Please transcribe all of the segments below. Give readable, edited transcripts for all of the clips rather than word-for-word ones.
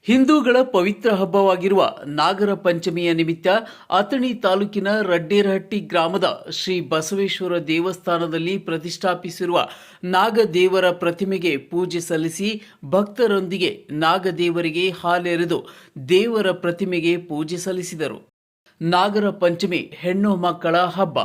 ಹಿಂದೂಗಳ ಪವಿತ್ರ ಹಬ್ಬವಾಗಿರುವ ನಾಗರ ಪಂಚಮಿಯ ನಿಮಿತ್ತ ಅಥಣಿ ತಾಲೂಕಿನ ರಡ್ಡೇರಹಟ್ಟಿ ಗ್ರಾಮದ ಶ್ರೀ ಬಸವೇಶ್ವರ ದೇವಸ್ಥಾನದಲ್ಲಿ ಪ್ರತಿಷ್ಠಾಪಿಸಿರುವ ನಾಗದೇವರ ಪ್ರತಿಮೆಗೆ ಪೂಜೆ ಸಲ್ಲಿಸಿ ಭಕ್ತರೊಂದಿಗೆ ನಾಗದೇವರಿಗೆ ಹಾಲೆರೆದು ದೇವರ ಪ್ರತಿಮೆಗೆ ಪೂಜೆ ಸಲ್ಲಿಸಿದರು. ನಾಗರ ಪಂಚಮಿ ಹೆಣ್ಣು ಮಕ್ಕಳ ಹಬ್ಬ.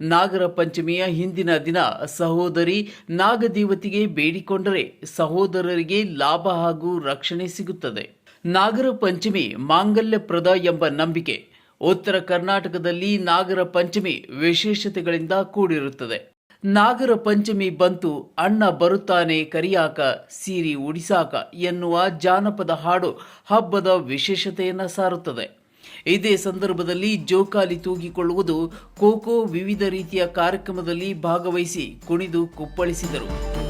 ನಾಗರ ಪಂಚಮಿಯ ಹಿಂದಿನ ದಿನ ಸಹೋದರಿ ನಾಗದೇವತೆಗೆ ಬೇಡಿಕೊಂಡರೆ ಸಹೋದರರಿಗೆ ಲಾಭ ಹಾಗೂ ರಕ್ಷಣೆ ಸಿಗುತ್ತದೆ. ನಾಗರ ಪಂಚಮಿ ಮಾಂಗಲ್ಯಪ್ರದ ಎಂಬ ನಂಬಿಕೆ. ಉತ್ತರ ಕರ್ನಾಟಕದಲ್ಲಿ ನಾಗರ ಪಂಚಮಿ ವಿಶೇಷತೆಗಳಿಂದ ಕೂಡಿರುತ್ತದೆ. ನಾಗರ ಪಂಚಮಿ ಬಂತು ಅಣ್ಣ ಬರುತ್ತಾನೆ ಕರಿಯಾಕ ಸೀರಿ ಉಡಿಸಾಕ ಎನ್ನುವ ಜಾನಪದ ಹಾಡು ಹಬ್ಬದ ವಿಶೇಷತೆಯನ್ನು ಸಾರುತ್ತದೆ. ಇದೇ ಸಂದರ್ಭದಲ್ಲಿ ಜೋಕಾಲಿ ತೂಗಿಕೊಳ್ಳುವುದು, ಖೋಖೋ ವಿವಿಧ ರೀತಿಯ ಕಾರ್ಯಕ್ರಮದಲ್ಲಿ ಭಾಗವಹಿಸಿ ಕುಣಿದು ಕುಪ್ಪಳಿಸಿದರು.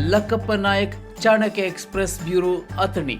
Lakkappa Nayak, Chanakya Express bureau, Athani.